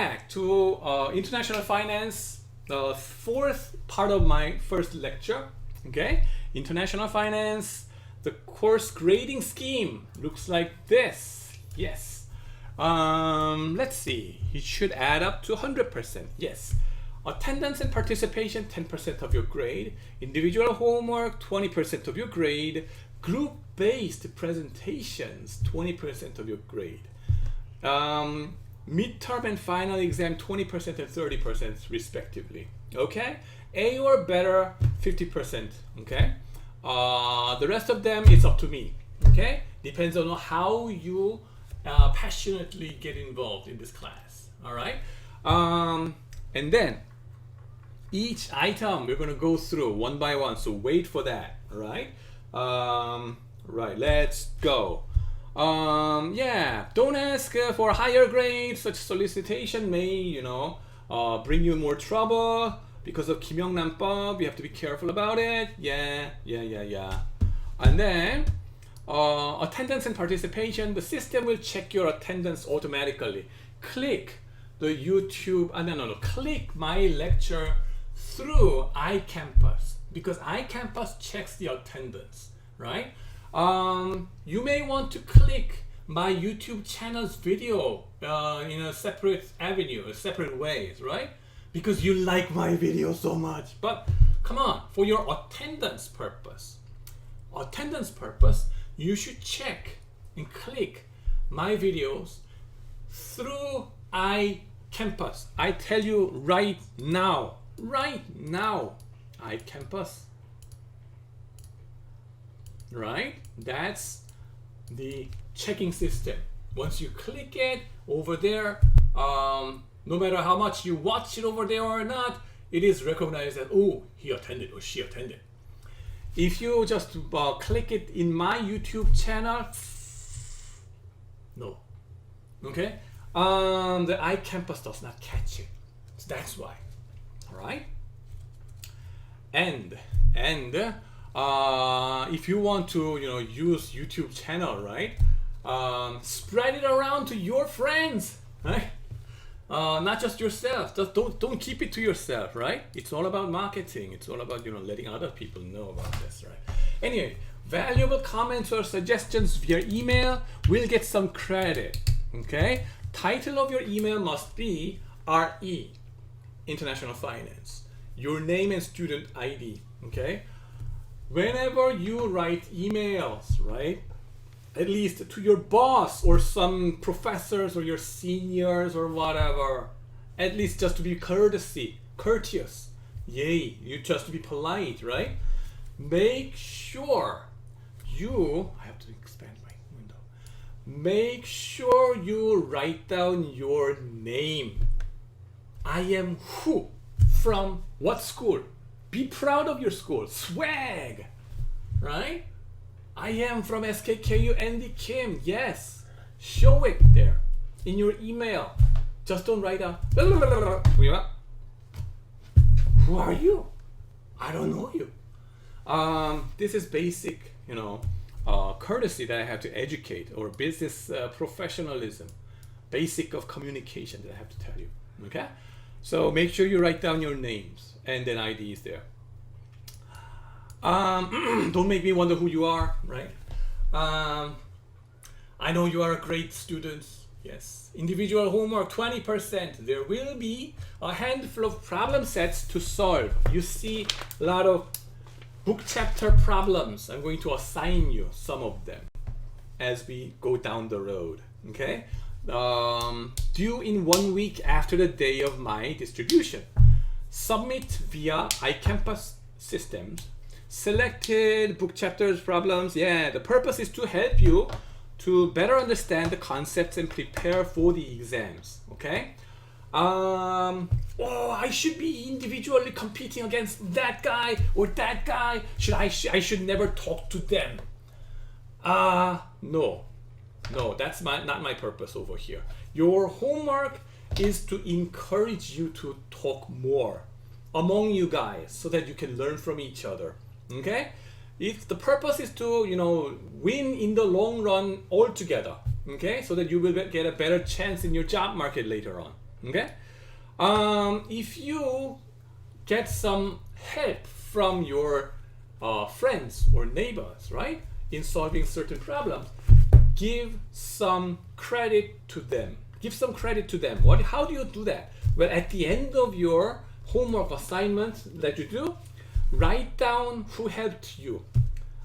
back to international finance, the fourth part of my first lecture. Okay, international finance, the course grading scheme looks like this. Yes. Let's see. It should add up to 100%. Yes. Attendance and participation, 10% of your grade. Individual homework, 20% of your grade. Group-based presentations, 20% of your grade. Midterm and final exam, 20% and 30% respectively. Okay? A or better, 50%. Okay? The rest of them, it's up to me. Okay? Depends on how you passionately get involved in this class. All right? And then each item we're going to go through one by one, so wait for that. All right? Right, let's go. Yeah, don't ask for higher grades. Such solicitation may, bring you more trouble because of 김영란법. You have to be careful about it. Yeah. And then attendance and participation. The system will check your attendance automatically. Click the YouTube. Click my lecture through iCampus because iCampus checks the attendance, right? You may want to click my YouTube channel's video in a separate avenue, separate ways, right? Because you like my video so much. But come on, for your attendance purpose, you should check and click my videos through iCampus. I tell you right now, iCampus. Right? That's the checking system. Once you click it over there, no matter how much you watch it over there or not, it is recognized that, oh, he attended or she attended. If you just click it in my YouTube channel, no. Okay? The iCampus does not catch it. So that's why. All right? And if you want to, use YouTube channel, right? Spread it around to your friends, right? Not just yourself. Just don't keep it to yourself, right? It's all about marketing. It's all about letting other people know about this, right? Anyway, valuable comments or suggestions via email will get some credit. Okay. Title of your email must be RE, International Finance. Your name and student ID. Okay. Whenever you write emails, right, at least to your boss or some professors or your seniors or whatever, at least just to be courteous, you just to be polite, right? Make sure I have to expand my window. Make sure you write down your name. I am who, from what school? Be proud of your school. Swag, right? I am from SKKU Andy Kim. Yes, show it there in your email. Just don't write out. Who are you? I don't know you. This is basic, courtesy that I have to educate, or business professionalism, basic of communication that I have to tell you. Okay, so make sure you write down your names and then IDs there. Don't make me wonder who you are, right? I know you are great students. Yes. Individual homework, 20%. There will be a handful of problem sets to solve. You see a lot of book chapter problems. I'm going to assign you some of them as we go down the road. Okay? Due in 1 week after the day of my distribution. Submit via iCampus systems. Selected book chapters, problems. Yeah, the purpose is to help you to better understand the concepts and prepare for the exams. Okay? I should be individually competing against that guy or that guy. I should never talk to them. No, that's not my purpose over here. Your homework is to encourage you to talk more among you guys so that you can learn from each other. Okay? If the purpose is to, win in the long run all together, okay? So that you will get a better chance in your job market later on, Okay. If you get some help from your friends or neighbors, right, in solving certain problems, give some credit to them. Give some credit to them. How do you do that? Well, at the end of your homework assignment that you do, write down who helped you.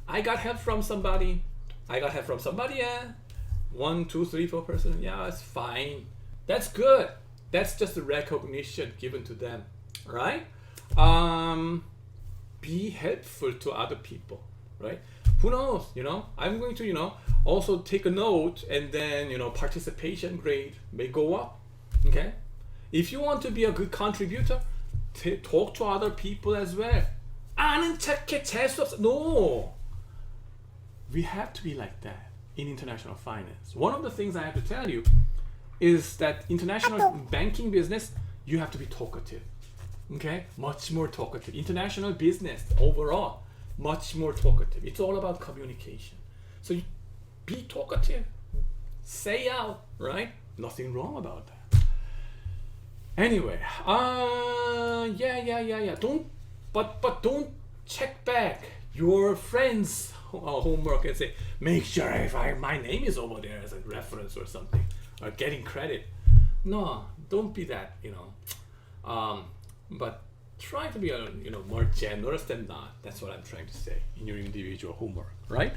I got help from somebody. I got help from somebody. Yeah. 1, 2, 3, 4 person. Yeah, it's fine. That's good. That's just a recognition given to them, right? Be helpful to other people, right? Who knows, I'm going to, also take a note, and then, participation grade may go up, okay? If you want to be a good contributor, talk to other people as well. 아는 척해 재수 없어. No! We have to be like that in international finance. One of the things I have to tell you is that international banking business, you have to be talkative. Okay? Much more talkative. International business overall, much more talkative. It's all about communication. So be talkative. Say out, right? Nothing wrong about that. Anyway, yeah. But don't check back your friends' homework and say, make sure my name is over there as a reference or something, or getting credit. No, don't be that, but try to be more generous than not. That's what I'm trying to say in your individual homework, right?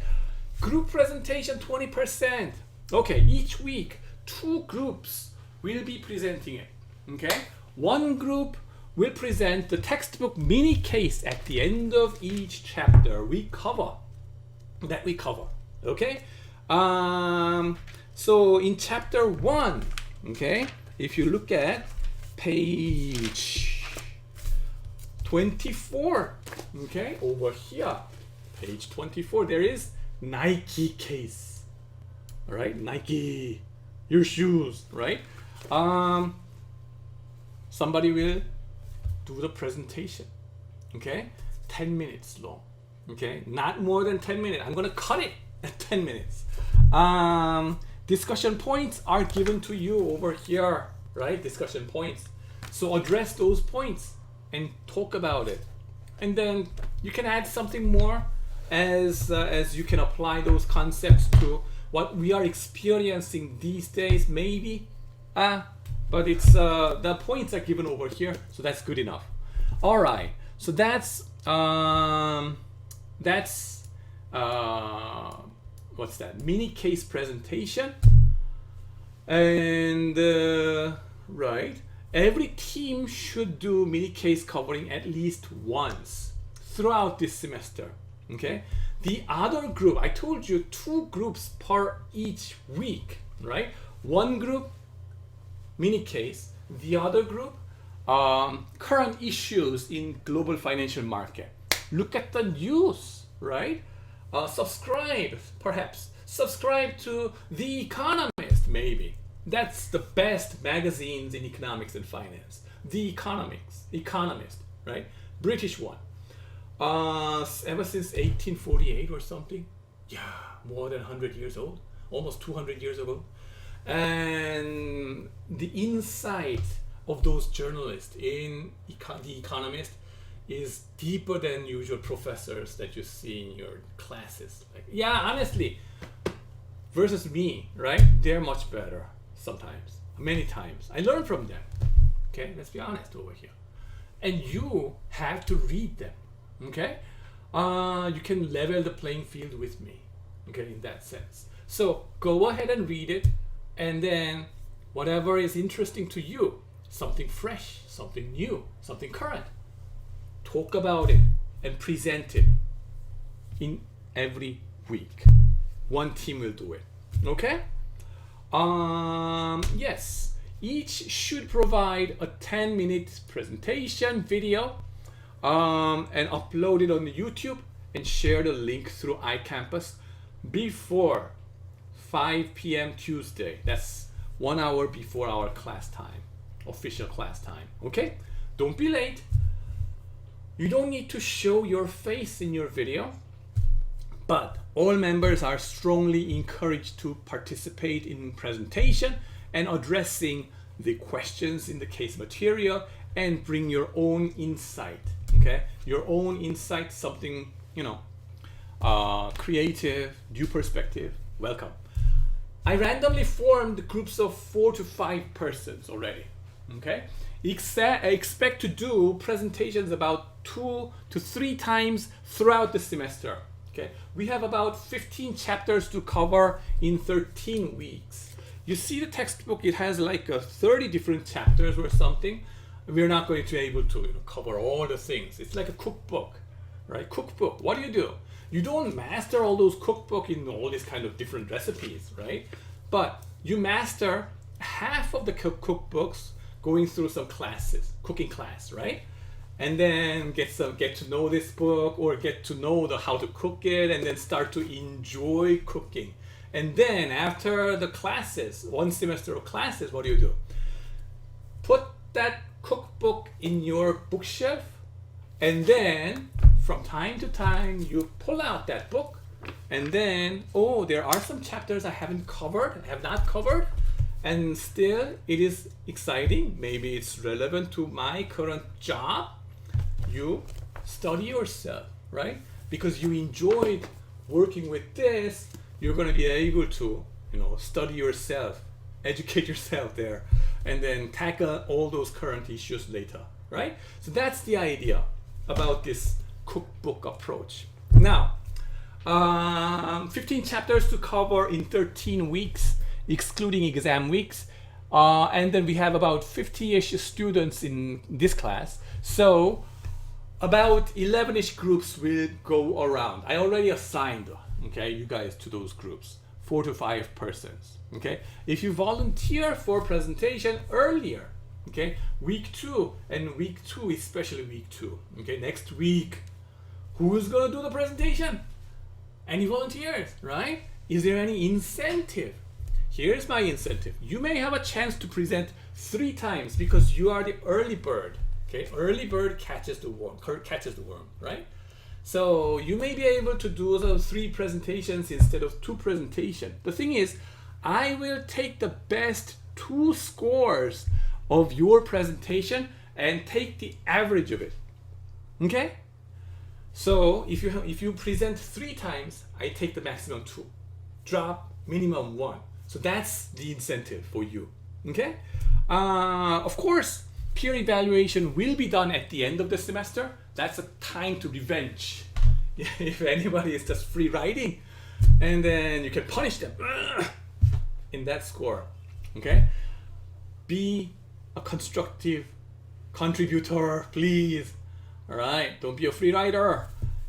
Group presentation 20%. Okay, each week 2 groups will be presenting it. Okay, one group will present the textbook mini case at the end of each chapter we cover. Okay, so in chapter 1, okay, if you look at page 24, okay, over here, page 24, there is Nike case. All right, Nike, your shoes, right? Somebody will do the presentation, okay? 10 minutes long, okay? Not more than 10 minutes. I'm gonna cut it at 10 minutes. Discussion points are given to you over here, right? Discussion points. So address those points and talk about it. And then you can add something more as you can apply those concepts to what we are experiencing these days, maybe. But it's the points are given over here, so that's good enough. All right, so that's what's that? Mini case presentation, and right. Every team should do mini case covering at least once throughout this semester. Okay. The other group, I told you 2 groups per each week, right? One group, mini case. The other group, current issues in global financial market. Look at the news, right? Subscribe, perhaps. Subscribe to The Economist, maybe. That's the best magazines in economics and finance. The Economist, right? British one. Ever since 1848 or something. Yeah, more than 100 years old. Almost 200 years ago. And the insight of those journalists in The Economist is deeper than usual professors that you see in your classes. Like, yeah, honestly, versus me, right? They're much better sometimes, many times. I learn from them. Okay, let's be honest over here. And you have to read them. Okay, you can level the playing field with me. Okay, in that sense. So go ahead and read it, and then whatever is interesting to you, something fresh, something new, something current, talk about it and present it in every week. One team will do it. Okay? Yes, each should provide a 10-minute presentation video and upload it on the YouTube and share the link through iCampus before 5 p.m. Tuesday. That's 1 hour before our class time, official class time. Okay? Don't be late. You don't need to show your face in your video, but all members are strongly encouraged to participate in presentation and addressing the questions in the case material and bring your own insight. Okay, your own insight, something, you know, creative, new perspective. Welcome. I randomly formed groups of 4 to 5 persons already. Okay, I expect to do presentations about 2 to 3 times throughout the semester. Okay, we have about 15 chapters to cover in 13 weeks. You see the textbook, it has like 30 different chapters or something. We're not going to be able to, you know, cover all the things. It's like a cookbook, right? Cookbook. What do? You don't master all those cookbook in all these kind of different recipes, right? But you master half of the cookbooks going through some classes, cooking class, right? And then get to know this book, or get to know how to cook it, and then start to enjoy cooking. And then after the classes, 1 semester of classes, what do? Put that cookbook in your bookshelf, and then from time to time you pull out that book, and then, oh, there are some chapters I have not covered, and still it is exciting, maybe it's relevant to my current job. You study yourself, right? Because you enjoyed working with this, you're going to be able to, you know, study yourself, educate yourself there, and then tackle all those current issues later, right? So that's the idea about this cookbook approach. Now, 15 chapters to cover in 13 weeks, excluding exam weeks. And then we have about 50-ish students in this class. So about 11-ish groups will go around. I already assigned, okay, you guys to those groups, 4 to 5 persons. Okay, if you volunteer for presentation earlier, okay, week 2, especially week 2, okay, next week, who's gonna do the presentation? Any volunteers, right? Is there any incentive? Here's my incentive. You may have a chance to present 3 times because you are the early bird. Okay, early bird catches the worm, right? So you may be able to do the 3 presentations instead of 2 presentations. The thing is, I will take the best 2 scores of your presentation and take the average of it. Okay? So if you present 3 times, I take the maximum 2. Drop minimum 1. So that's the incentive for you. Okay? Of course, peer evaluation will be done at the end of the semester. That's a time to revenge. If anybody is just free writing, and then you can punish them in that score. Okay? Be a constructive contributor, please. All right, don't be a free rider.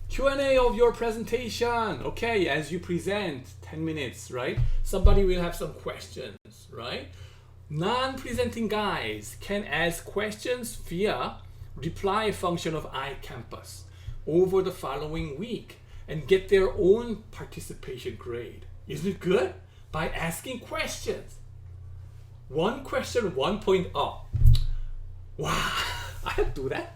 Q&A of your presentation. Okay, as you present, 10 minutes, right? Somebody will have some questions, right? Non-presenting guys can ask questions via reply function of iCampus over the following week and get their own participation grade. Isn't it good? By asking questions. 1 question, 1 point up. Wow, I do that.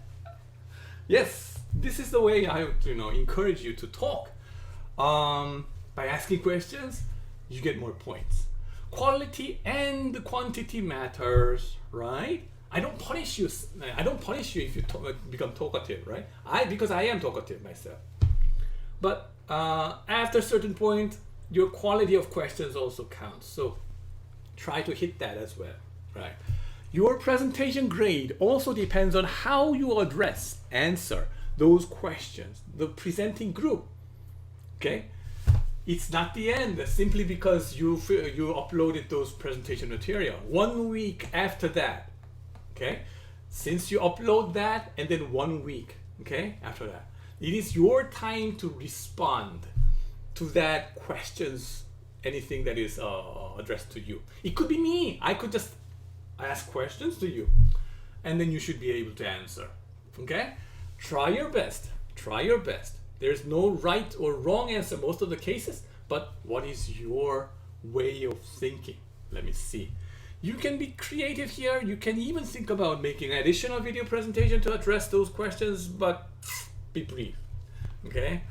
Yes, this is the way I would, encourage you to talk. By asking questions, you get more points. Quality and quantity matters, right? I don't punish you if you become talkative, right? Because I am talkative myself. But after a certain point, your quality of questions also counts. So try to hit that as well, right? Your presentation grade also depends on how you answer those questions, the presenting group, okay? It's not the end simply because you uploaded those presentation material. 1 week after that, okay? Since you upload that, and then 1 week, okay, after that, it is your time to respond to that questions, anything that is addressed to you. It could be me. I could just ask questions to you, and then you should be able to answer. Okay? Try your best. Try your best. There's no right or wrong answer most of the cases, but what is your way of thinking? Let me see. You can be creative here. You can even think about making an additional video presentation to address those questions, but be brief. Okay?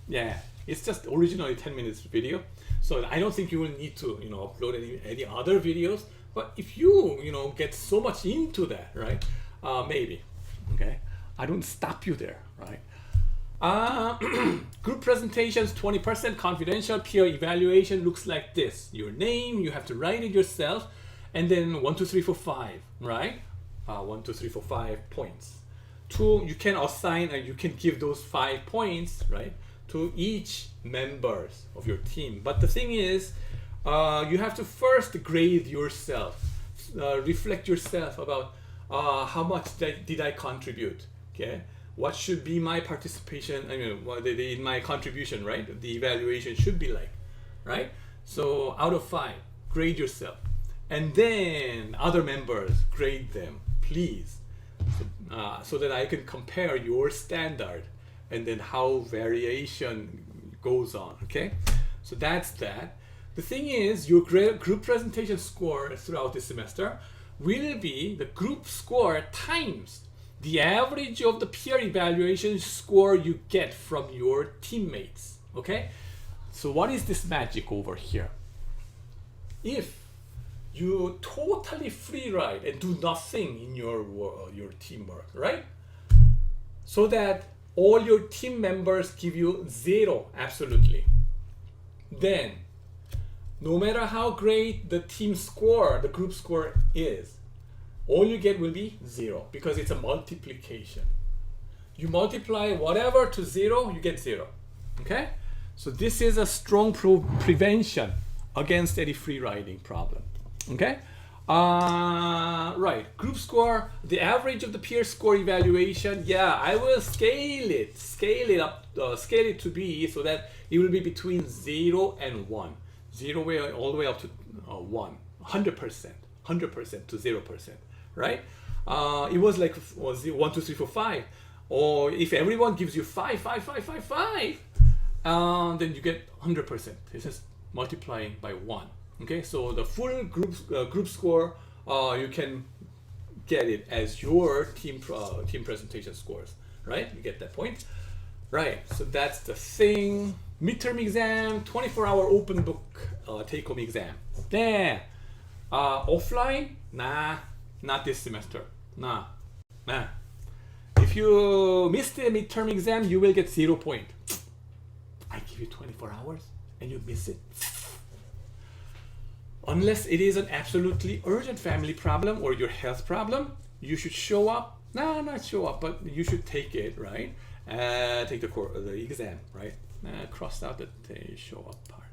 Yeah, it's just originally 10 minutes video. So I don't think you will need to, upload any other videos, But if you, get so much into that, right? Maybe, okay? I don't stop you there, right? Group presentations, 20% confidential. Peer evaluation looks like this. Your name, you have to write it yourself, and then 1, 2, 3, 4, 5, right? 1, 2, 3, 4, 5 points. 2, you can assign and you can give those 5 points, right, to each members of your team. But the thing is, you have to first grade yourself, reflect yourself about how much did I contribute, okay? What should be my participation, in my contribution, right? The evaluation should be like, right? So out of 5, grade yourself. And then other members, grade them, please. So that I can compare your standard and then how variation goes on, okay? So that's that. The thing is, your group presentation score throughout the semester will be the group score times the average of the peer evaluation score you get from your teammates, okay? So what is this magic over here? If you totally free ride and do nothing in your teamwork, right? So that all your team members give you 0, absolutely. Then, no matter how great the team score, the group score is, all you get will be 0 because it's a multiplication. You multiply whatever to 0, you get 0, okay? So this is a strong prevention against any free riding problem. Okay, right. Group score, the average of the peer score evaluation. Yeah, I will scale it up, scale it to be so that it will be between 0 and 1, 0 all the way up to 1, 100%, 100% to 0%, right? It was like 1, 2, 3, 4, 5, or if everyone gives you 5, 5, 5, 5, 5, then you get 100%. It's just multiplying by 1. Okay, so the full group score, you can get it as your team presentation scores, right? You get that point, right? So that's the thing. Midterm exam, 24-hour open book take-home exam. Yeah, offline? Nah, not this semester. Nah. If you miss the midterm exam, you will get 0 point. I give you 24 hours and you miss it. Unless it is an absolutely urgent family problem or your health problem, you should show up. No, not show up, but you should take it, right? Take the exam, right? Cross out the show up part.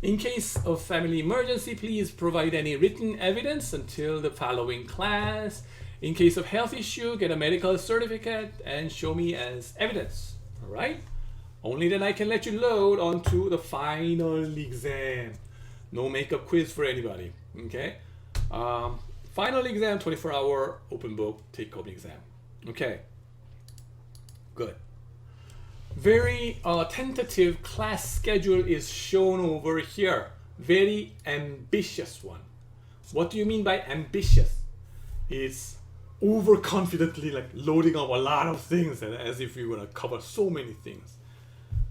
In case of family emergency, please provide any written evidence until the following class. In case of health issue, get a medical certificate and show me as evidence, all right? Only then I can let you load onto the final exam. No makeup quiz for anybody, okay? Final exam, 24-hour open book take-home exam. Okay, good. Very tentative class schedule is shown over here. Very ambitious one. What do you mean by ambitious? It's overconfidently like loading up a lot of things and as if you're gonna cover so many things.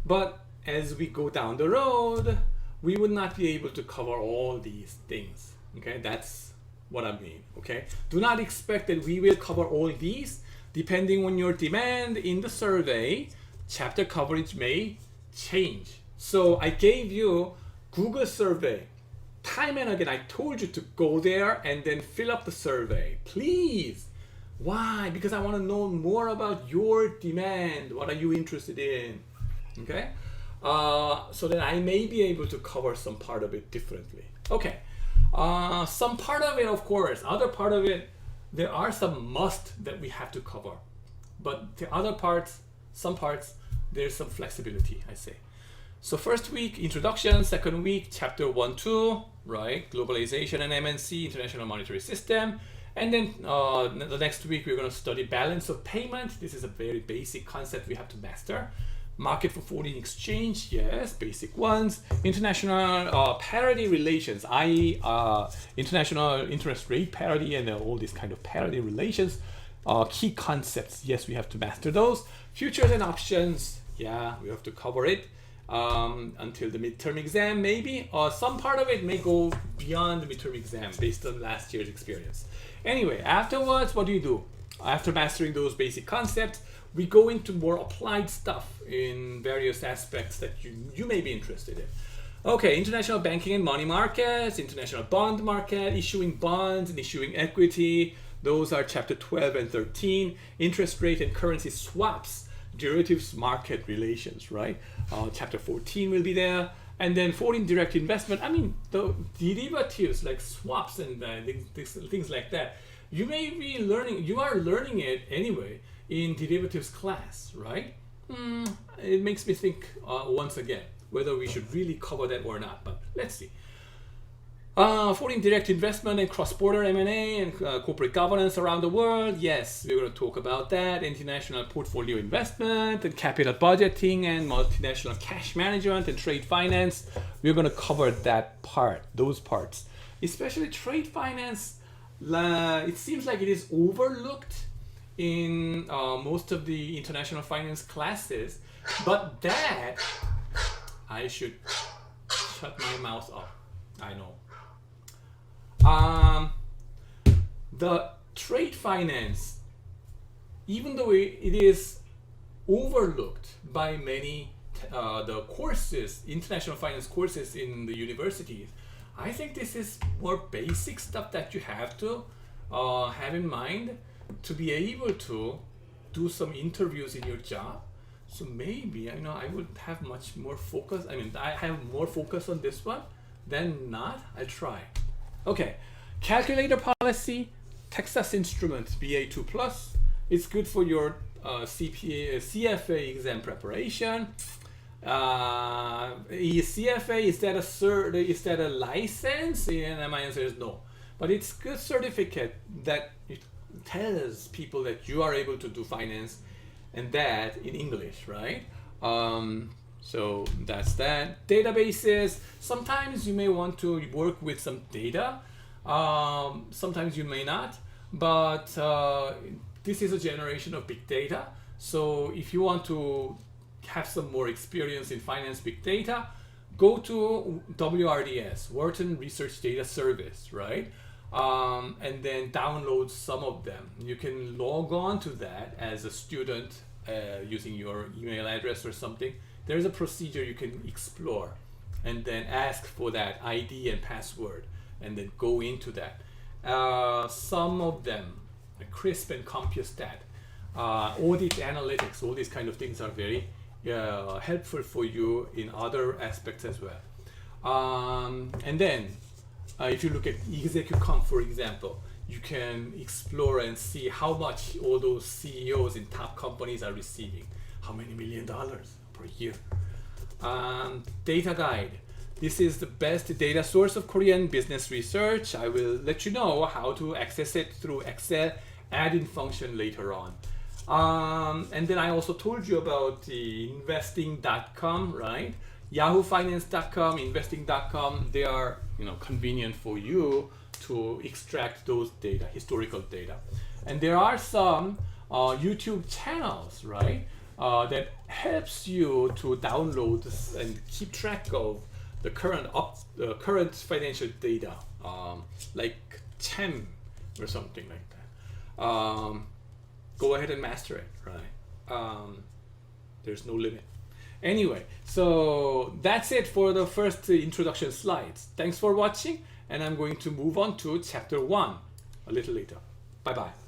But as we go down the road, we would not be able to cover all these things. Okay, that's what I mean. Okay, do not expect that we will cover all these. Depending on your demand in the survey, chapter coverage may change. So I gave you Google survey. Time and again, I told you to go there and then fill up the survey. Please. Why? Because I want to know more about your demand. What are you interested in? Okay, so that I may be able to cover some part of it differently. Okay, some part of it, of course, other part of it, there are some must that we have to cover. But the other parts, some parts, there's some flexibility, I say. So first week, introduction, second week, chapter 1, 2, right? Globalization and MNC, International Monetary System. And then the next week, we're gonna study balance of payment. This is a very basic concept we have to master. Market for foreign exchange, yes, basic ones. International parity relations, i.e. International interest rate parity and all these kind of parity relations. Key concepts, yes, we have to master those. Futures and options, yeah, we have to cover it. until the midterm exam maybe, or some part of it may go beyond the midterm exam based on last year's experience. Anyway, afterwards, what do? After mastering those basic concepts, we go into more applied stuff in various aspects that you may be interested in. Okay, international banking and money markets, international bond market, issuing bonds and issuing equity. Those are chapter 12 and 13. Interest rate and currency swaps, derivatives market relations, right? Chapter 14 will be there. And then foreign direct investment. I mean, the derivatives like swaps and things like that. You are learning it anyway in derivatives class, right? It makes me think once again whether we should really cover that or not, but let's see. Foreign direct investment and cross-border M&A and corporate governance around the world. Yes, we're going to talk about that. International portfolio investment and capital budgeting and multinational cash management and trade finance. We're going to cover those parts. Especially trade finance, it seems like it is overlooked in most of the international finance classes, but that I should shut my mouth up. I know. The trade finance, even though it is overlooked by many the courses, international finance courses in the universities, I think this is more basic stuff that you have to have in mind to be able to do some interviews in your job. So maybe I would have much more focus. I have more focus on this one than not. I'll try. Okay, calculator policy, Texas Instruments BA2 Plus. It's good for your CFA exam preparation. CFA, is that a license? And my answer is no. But it's a good certificate that it tells people that you are able to do finance, and that in English, right? So that's that. Databases. Sometimes you may want to work with some data. Sometimes you may not. But this is a generation of big data. So if you want to have some more experience in finance big data, go to WRDS, Wharton Research Data Service, right? And then download some of them. You can log on to that as a student using your email address or something. There's a procedure you can explore and then ask for that ID and password and then go into that. Some of them, like CRISP and CompuStat, audit analytics, all these kind of things are very helpful for you in other aspects as well. And then if you look at ExecuComp, for example, you can explore and see how much all those CEOs in top companies are receiving, how many $1 million per year. Data Guide. This is the best data source of Korean business research. I will let you know how to access it through Excel add-in function later on. And then I also told you about the investing.com, right? yahoofinance.com, investing.com, they are convenient for you to extract those data, historical data. And there are some YouTube channels, right, that helps you to download and keep track of the current financial data, like CHEM or something like that. Go ahead and master it, right? There's no limit. Anyway, so that's it for the first introduction slides. Thanks for watching, and I'm going to move on to chapter 1 a little later. Bye-bye.